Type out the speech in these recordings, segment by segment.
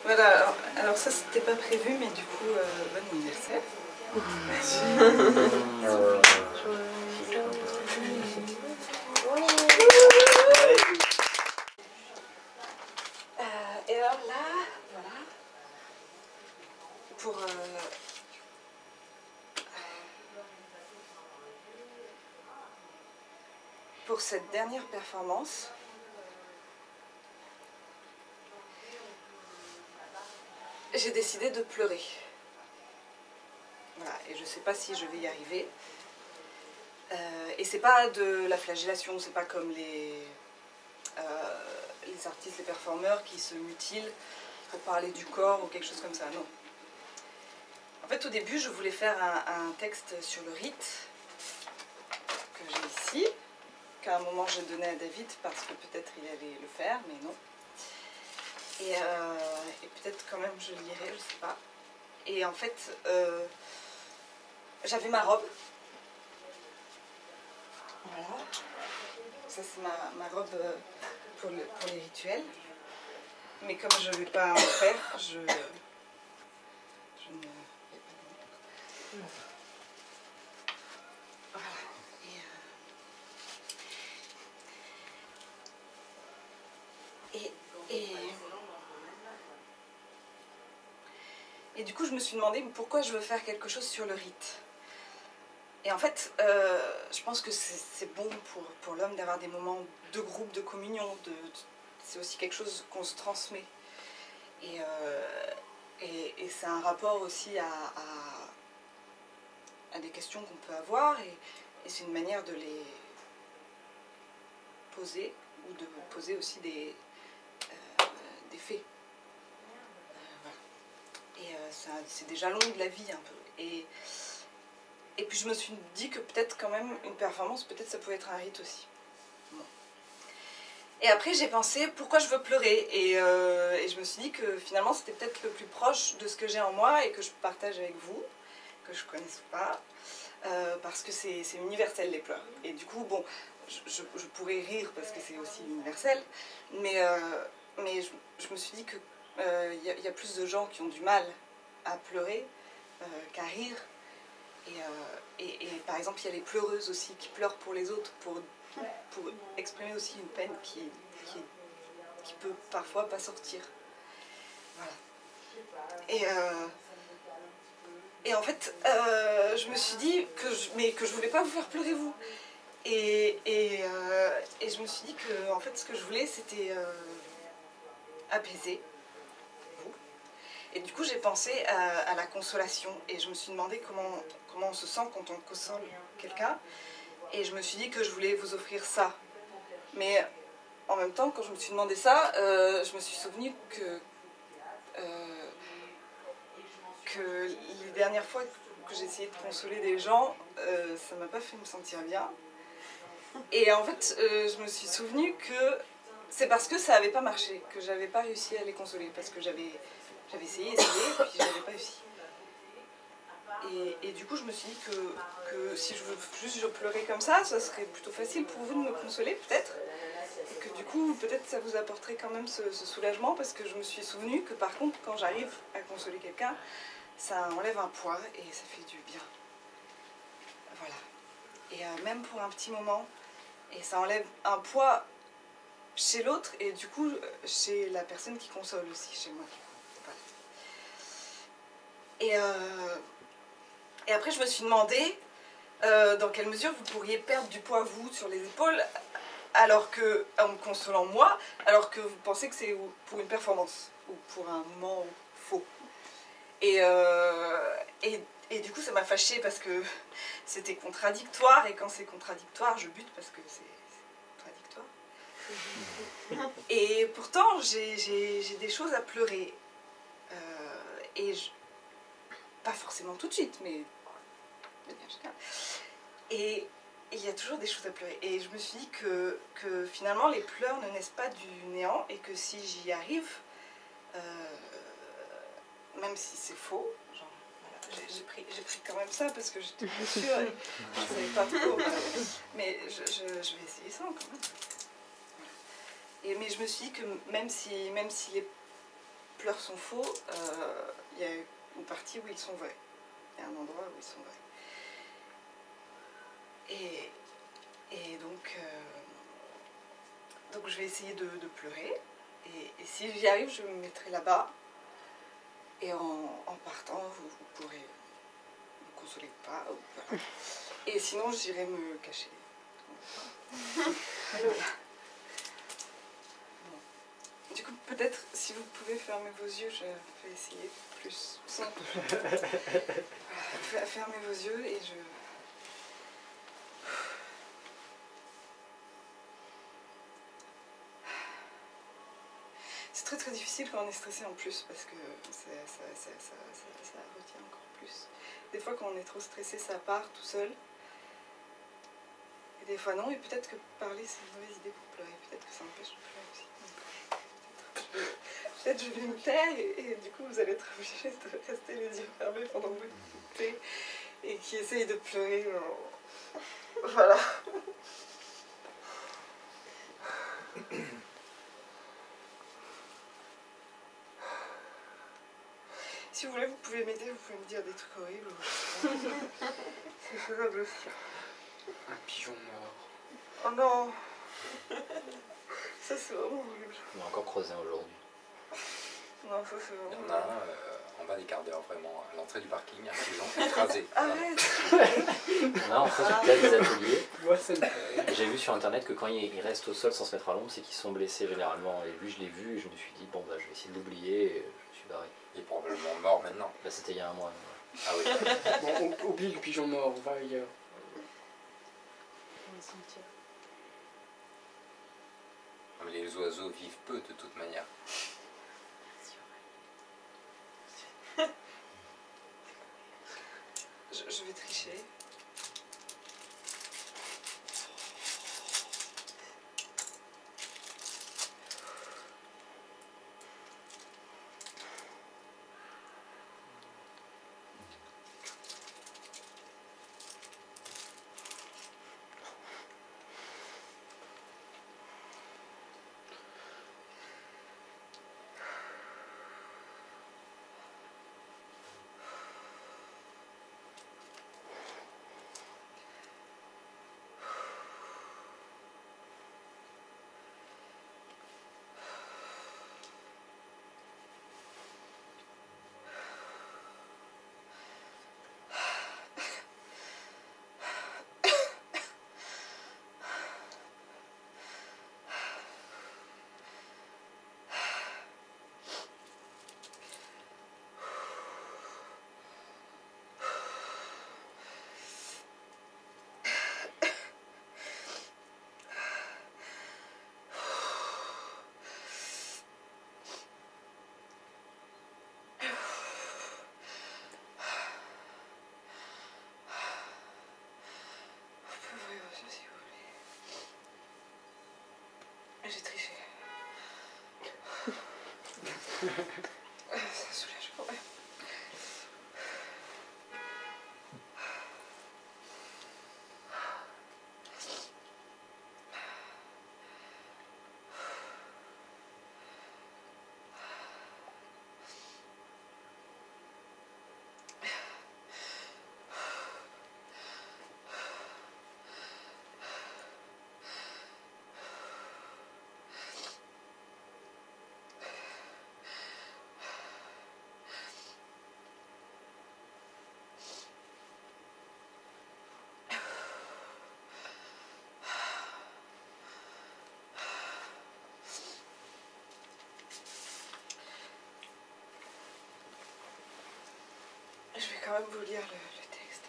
Voilà, alors ça c'était pas prévu, mais du coup, bon anniversaire. Et alors là, voilà, pour cette dernière performance, j'ai décidé de pleurer. Voilà, et je sais pas si je vais y arriver. Et c'est pas de la flagellation, c'est pas comme les artistes, les performeurs qui se mutilent pour parler du corps ou quelque chose comme ça, non. En fait, au début, je voulais faire un texte sur le rite, que j'ai ici, qu'à un moment j'ai donné à David parce que peut-être il allait le faire, mais non. Et peut-être quand même je le lirai, je sais pas. Et en fait, j'avais ma robe. Voilà. Ça c'est ma robe pour les rituels. Mais comme je ne vais pas en faire, je ne vais pas. Voilà. Et du coup, je me suis demandé pourquoi je veux faire quelque chose sur le rite. Et en fait, je pense que c'est bon pour l'homme d'avoir des moments de groupe, de communion. C'est aussi quelque chose qu'on se transmet. Et c'est un rapport aussi à des questions qu'on peut avoir. Et c'est une manière de les poser, ou de poser aussi des faits. Et c'est des jalons de la vie un peu. Et puis je me suis dit que peut-être quand même une performance, peut-être ça pouvait être un rite aussi. Bon. Et après j'ai pensé pourquoi je veux pleurer. Et je me suis dit que finalement c'était peut-être le plus proche de ce que j'ai en moi et que je partage avec vous, que je ne connaisse pas, parce que c'est universel les pleurs. Et du coup, bon, je pourrais rire parce que c'est aussi universel, mais je me suis dit que y a plus de gens qui ont du mal à pleurer qu'à rire. Et par exemple, il y a les pleureuses aussi qui pleurent pour les autres, pour exprimer aussi une peine qui peut parfois pas sortir. Voilà. Et en fait, je me suis dit que je voulais pas vous faire pleurer vous. Et je me suis dit que en fait, ce que je voulais, c'était apaiser vous. Et du coup, j'ai pensé à la consolation. Et je me suis demandé comment on se sent quand on console quelqu'un. Et je me suis dit que je voulais vous offrir ça. Mais en même temps, quand je me suis demandé ça, je me suis souvenu que les dernières fois que j'ai essayé de consoler des gens, ça m'a pas fait me sentir bien. Et en fait, je me suis souvenu que c'est parce que ça n'avait pas marché, que j'avais pas réussi à les consoler, parce que j'avais essayé, et puis j'avais pas réussi. Et du coup, je me suis dit que si je pleurais comme ça serait plutôt facile pour vous de me consoler, peut-être. Et que du coup, peut-être ça vous apporterait quand même ce soulagement, parce que je me suis souvenu que par contre, quand j'arrive à consoler quelqu'un, ça enlève un poids et ça fait du bien. Voilà. Et même pour un petit moment, et ça enlève un poids chez l'autre et du coup chez la personne qui console aussi, chez moi. Voilà. Et après je me suis demandé dans quelle mesure vous pourriez perdre du poids vous sur les épaules alors que, en me consolant moi, alors que vous pensez que c'est pour une performance ou pour un moment faux. Et du coup ça m'a fâchée parce que c'était contradictoire, et quand c'est contradictoire je bute parce que c'est contradictoire. Et pourtant j'ai des choses à pleurer. Pas forcément tout de suite, mais et il y a toujours des choses à pleurer. Et je me suis dit que finalement les pleurs ne naissent pas du néant, et que si j'y arrive, même si c'est faux, genre, voilà, j'ai pris quand même ça parce que j'étais pas sûre et je ne savais pas trop, mais je vais essayer ça quand même. Mais je me suis dit que même si pleurs sont faux, il y a une partie où ils sont vrais. Il y a un endroit où ils sont vrais. Et donc je vais essayer de pleurer. Et si j'y arrive, je me mettrai là-bas. Et en partant, vous pourrez me consoler ou pas. Et sinon, j'irai me cacher. Voilà. Bon. Du coup, peut-être, si vous pouvez fermer vos yeux, je vais essayer plus simple. Voilà. Fermez vos yeux et je... C'est très très difficile quand on est stressé en plus parce que ça retient encore plus. Des fois quand on est trop stressé ça part tout seul. Et des fois non, et peut-être que parler c'est une mauvaise idée pour pleurer. Peut-être que ça empêche de pleurer aussi. Peut-être je vais me taire et du coup vous allez être obligés de rester les yeux fermés pendant que vous écoutez et qui essayent de pleurer. Voilà. Si vous voulez, vous pouvez m'aider, vous pouvez me dire des trucs horribles. C'est faisable aussi. Un pigeon mort. Oh non. Ça c'est vraiment horrible. On a encore creusé aujourd'hui. Non, ça c'est Il y vraiment en a un en bas des quarts d'heure, vraiment, à l'entrée du parking, un pigeon écrasé. Arrête. On a en fait sur place des ateliers. Moi, ça me fait. J'ai vu sur internet que quand ils restent au sol sans se mettre à l'ombre, c'est qu'ils sont blessés généralement. Et lui, je l'ai vu et je me suis dit, bon bah je vais essayer de l'oublier et je suis barré. Il est probablement mort maintenant. Là c'était il y a un mois. Mais Ah oui. Bon, on oublie le pigeon mort, on va ailleurs. Mais les oiseaux vivent peu de toute manière. Je vais tricher. J'ai triché. Ça soulage quand même. Je vais quand même vous lire le texte.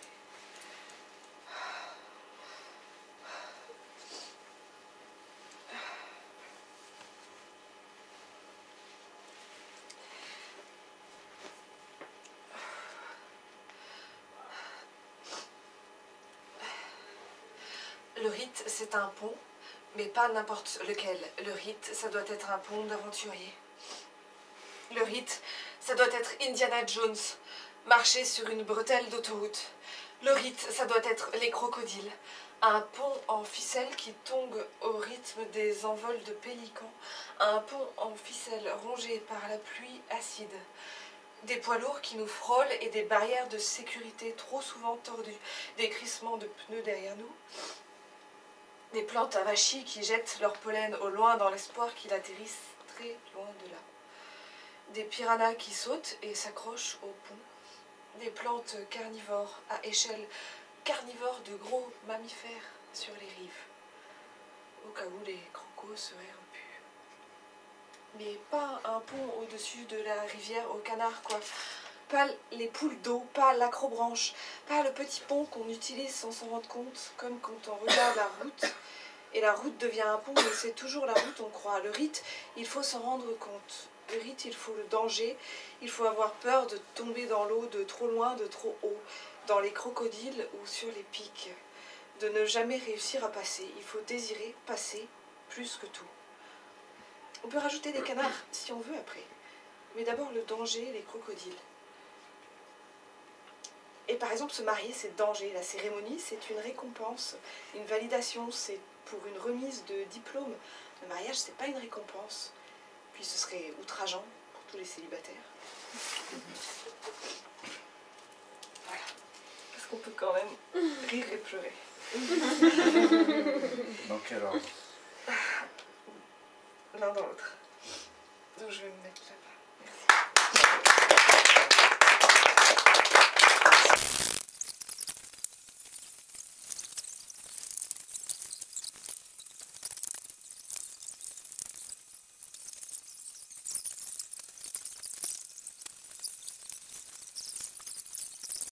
Le rite, c'est un pont, mais pas n'importe lequel. Le rite, ça doit être un pont d'aventurier. Le rite, ça doit être Indiana Jones, marcher sur une bretelle d'autoroute. Le rite, ça doit être les crocodiles, un pont en ficelle qui tongue au rythme des envols de pélicans, un pont en ficelle rongé par la pluie acide, des poids lourds qui nous frôlent et des barrières de sécurité trop souvent tordues, des crissements de pneus derrière nous, des plantes avachis qui jettent leur pollen au loin dans l'espoir qu'il atterrisse très loin de là, des piranhas qui sautent et s'accrochent au pont, des plantes carnivores à échelle carnivore de gros mammifères sur les rives, au cas où les crocos seraient rompus. Mais pas un pont au-dessus de la rivière aux canards, quoi. Pas les poules d'eau, pas l'acrobranche, pas le petit pont qu'on utilise sans s'en rendre compte, comme quand on regarde la route, et la route devient un pont, mais c'est toujours la route, on croit. Le rite, il faut s'en rendre compte. Le rite, il faut le danger, il faut avoir peur de tomber dans l'eau de trop loin, de trop haut, dans les crocodiles ou sur les pics, de ne jamais réussir à passer. Il faut désirer passer plus que tout. On peut rajouter des canards si on veut après, mais d'abord le danger, les crocodiles. Et par exemple, se marier, c'est danger. La cérémonie, c'est une récompense, une validation, c'est pour une remise de diplôme. Le mariage, c'est pas une récompense. Puis ce serait outrageant pour tous les célibataires. Voilà. Parce qu'on peut quand même rire et pleurer. Dans quel ordre? L'un dans l'autre. Donc je vais me mettre là-bas.